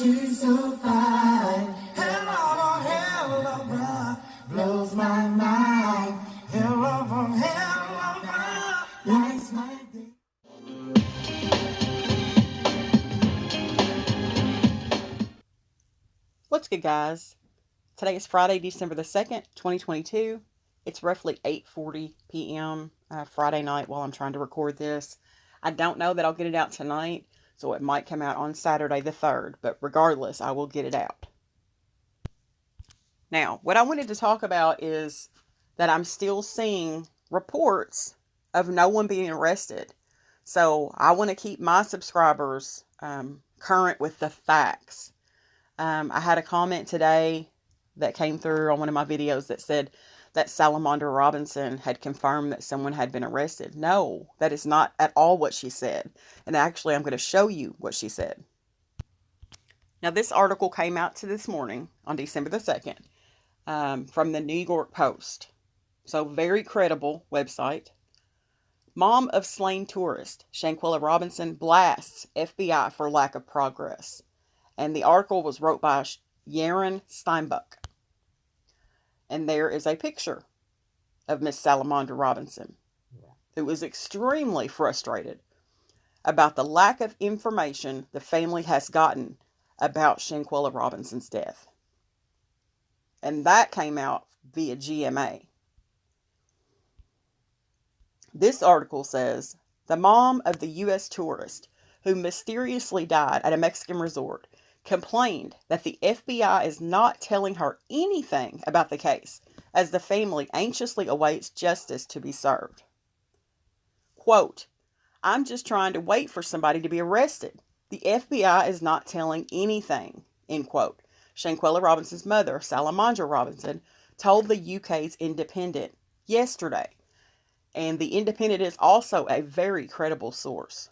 She's so fine. Hell of a hell of a blows my mind. Hell of a hell of a lights my day. What's good, guys? Today is Friday, December the 2nd, 2022. It's roughly 8:40 p.m. Friday night while I'm trying to record this. I don't know that I'll get it out tonight, so it might come out on Saturday the 3rd, but regardless, I will get it out. Now, what I wanted to talk about is that I'm still seeing reports of no one being arrested. So I want to keep my subscribers current with the facts. I had a comment today that came through on one of my videos that said that Salamandra Robinson had confirmed that someone had been arrested. No, that is not at all what she said. And actually, I'm going to show you what she said. Now, this article came out to this morning on December the 2nd from the New York Post. So, very credible website. Mom of slain tourist, Shanquella Robinson, blasts FBI for lack of progress. And the article was wrote by Yaron Steinbuch. And there is a picture of Miss Salamandra Robinson, who was extremely frustrated about the lack of information the family has gotten about Shanquella Robinson's death. And that came out via GMA. This article says, the mom of the U.S. tourist who mysteriously died at a Mexican resort complained that the FBI is not telling her anything about the case as the family anxiously awaits justice to be served. Quote, I'm just trying to wait for somebody to be arrested. The FBI is not telling anything, end quote. Shanquella Robinson's mother, Salamandra Robinson, told the UK's Independent yesterday. And the Independent is also a very credible source.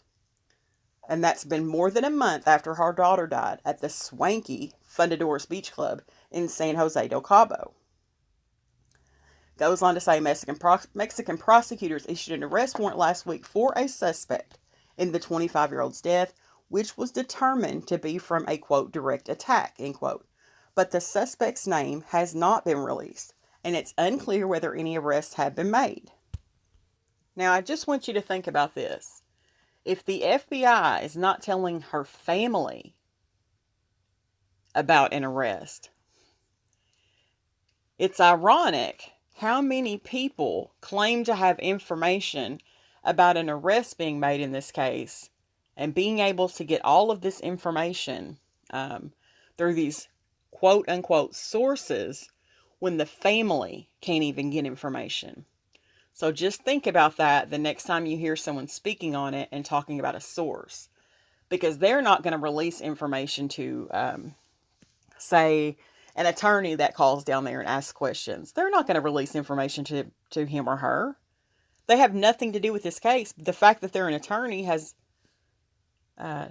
And that's been more than a month after her daughter died at the swanky Fundadores Beach Club in San Jose del Cabo. Goes on to say Mexican prosecutors issued an arrest warrant last week for a suspect in the 25-year-old's death, which was determined to be from a, quote, direct attack, end quote. But the suspect's name has not been released, and it's unclear whether any arrests have been made. Now, I just want you to think about this. If the FBI is not telling her family about an arrest, it's ironic how many people claim to have information about an arrest being made in this case and being able to get all of this information through these quote-unquote sources when the family can't even get information. So just think about that the next time you hear someone speaking on it and talking about a source. Because they're not going to release information to, say, an attorney that calls down there and asks questions. They're not going to release information to him or her. They have nothing to do with this case. The fact that they're an attorney has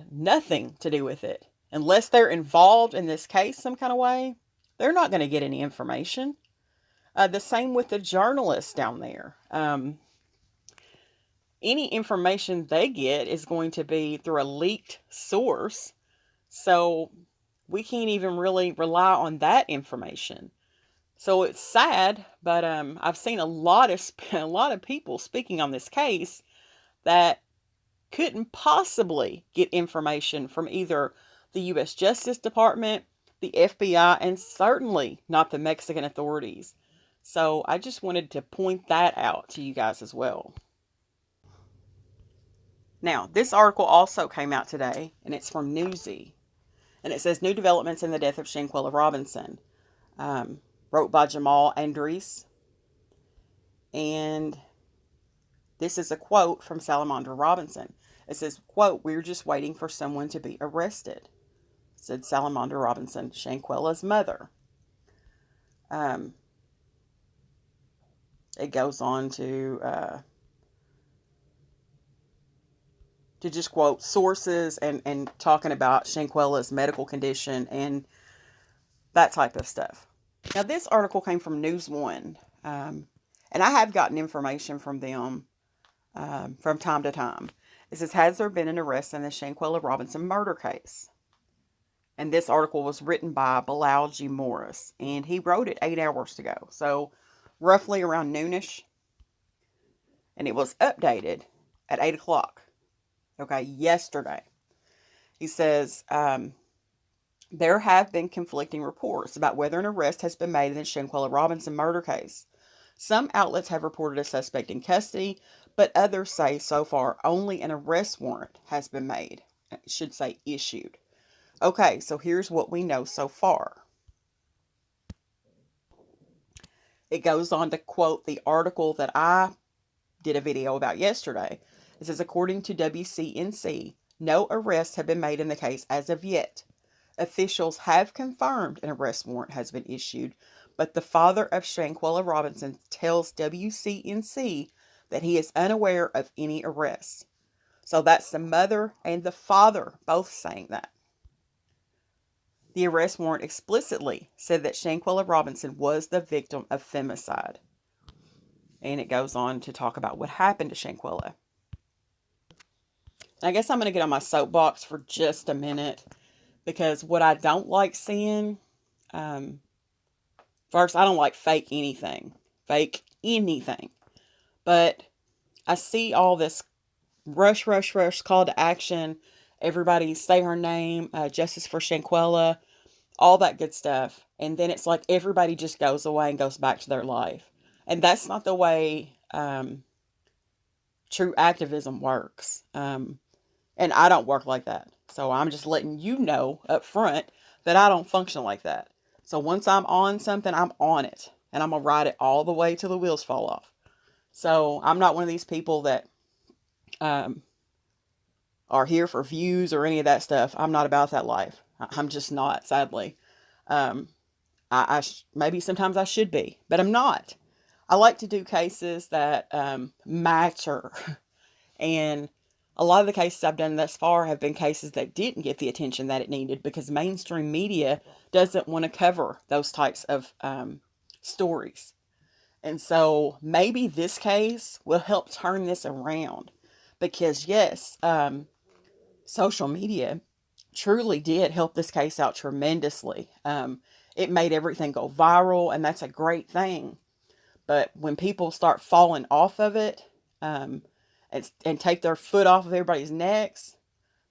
nothing to do with it. Unless they're involved in this case some kind of way, they're not going to get any information. The same with the journalists down there. Any information they get is going to be through a leaked source. So we can't even really rely on that information. So it's sad, but I've seen a lot of people speaking on this case that couldn't possibly get information from either the U.S. Justice Department, the FBI, and certainly not the Mexican authorities. So I just wanted to point that out to you guys as well. Now, this article also came out today, and it's from Newsy. And it says, new developments in the death of Shanquella Robinson. Wrote by Jamal Andres. And this is a quote from Salamandra Robinson. It says, quote, we're just waiting for someone to be arrested, said Salamandra Robinson, Shanquella's mother. It goes on to just quote sources and talking about Shanquella's medical condition and that type of stuff. Now, this article came from News One, and I have gotten information from them from time to time. It says, has there been an arrest in the Shanquella Robinson murder case? And this article was written by Bilal G. Morris, and he wrote it 8 hours ago. So roughly around noonish. And it was updated at 8 o'clock. Okay, yesterday. He says, there have been conflicting reports about whether an arrest has been made in the Shanquella Robinson murder case. Some outlets have reported a suspect in custody, but others say so far only an arrest warrant has been made. I should say issued. Okay, so here's what we know so far. It goes on to quote the article that I did a video about yesterday. It says, according to WCNC, no arrests have been made in the case as of yet. Officials have confirmed an arrest warrant has been issued, but the father of Shanquella Robinson tells WCNC that he is unaware of any arrests. So that's the mother and the father both saying that. The arrest warrant explicitly said that Shanquella Robinson was the victim of femicide. And it goes on to talk about what happened to Shanquella. I guess I'm going to get on my soapbox for just a minute, because what I don't like seeing, first, I don't like fake anything. But I see all this rush call to action. Everybody say her name, justice for Shanquella, all that good stuff. And then it's like everybody just goes away and goes back to their life. And that's not the way true activism works. And I don't work like that. So I'm just letting you know up front that I don't function like that. So once I'm on something, I'm on it. And I'm going to ride it all the way till the wheels fall off. So I'm not one of these people that are here for views or any of that stuff. I'm not about that life. I'm just not, sadly. Maybe sometimes I should be, but I'm not. I like to do cases that matter. And a lot of the cases I've done thus far have been cases that didn't get the attention that it needed because mainstream media doesn't want to cover those types of stories. And so maybe this case will help turn this around, because yes, social media truly did help this case out tremendously. It made everything go viral, and that's a great thing. But when people start falling off of it, and take their foot off of everybody's necks,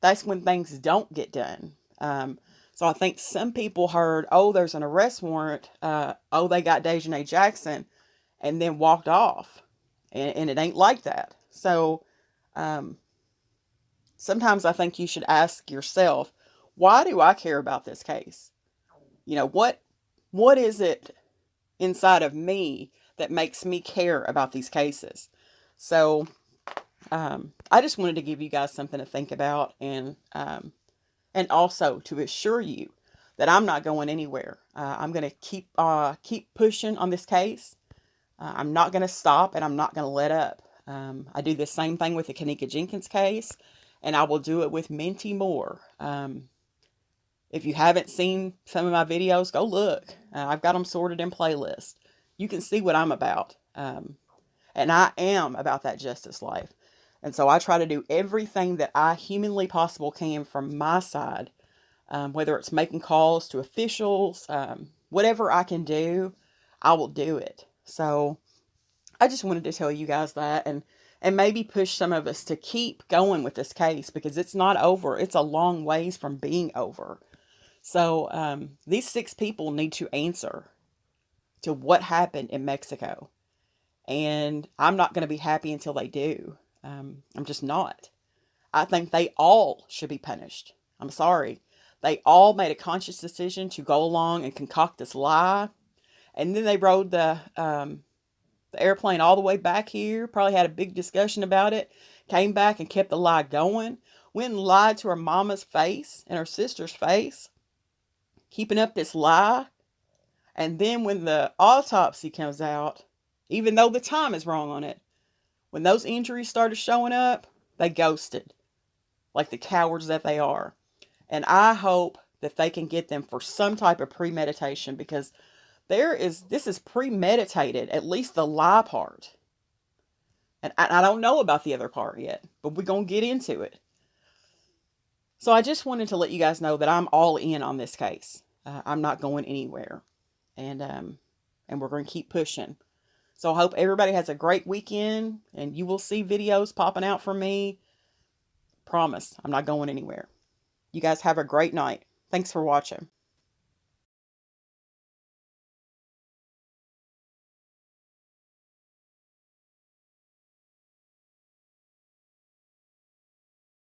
that's when things don't get done. So I think some people heard, oh, there's an arrest warrant. Oh, they got Daejhanae Jackson, and then walked off. And it ain't like that. So sometimes I think you should ask yourself, why do I care about this case? You know, what is it inside of me that makes me care about these cases? So I just wanted to give you guys something to think about, and also to assure you that I'm not going anywhere. I'm going to keep pushing on this case. I'm not going to stop, and I'm not going to let up. I do the same thing with the Kenneka Jenkins case, and I will do it with Minty Moore. If you haven't seen some of my videos, go look. I've got them sorted in playlists. You can see what I'm about. And I am about that justice life. And so I try to do everything that I humanly possible can from my side, whether it's making calls to officials, whatever I can do, I will do it. So I just wanted to tell you guys that, and maybe push some of us to keep going with this case, because it's not over. It's a long ways from being over. So these 6 people need to answer to what happened in Mexico. And I'm not going to be happy until they do. I'm just not. I think they all should be punished. I'm sorry. They all made a conscious decision to go along and concoct this lie. And then they rode the airplane all the way back here, probably had a big discussion about it, came back and kept the lie going, went and lied to her mama's face and her sister's face, keeping up this lie. And then when the autopsy comes out, even though the time is wrong on it, when those injuries started showing up, they ghosted, like the cowards that they are. And I hope that they can get them for some type of premeditation, because this is premeditated, at least the lie part. And I don't know about the other part yet, but we're going to get into it. So I just wanted to let you guys know that I'm all in on this case. I'm not going anywhere, and we're going to keep pushing. So I hope everybody has a great weekend, and you will see videos popping out from me. Promise, I'm not going anywhere. You guys have a great night. Thanks for watching.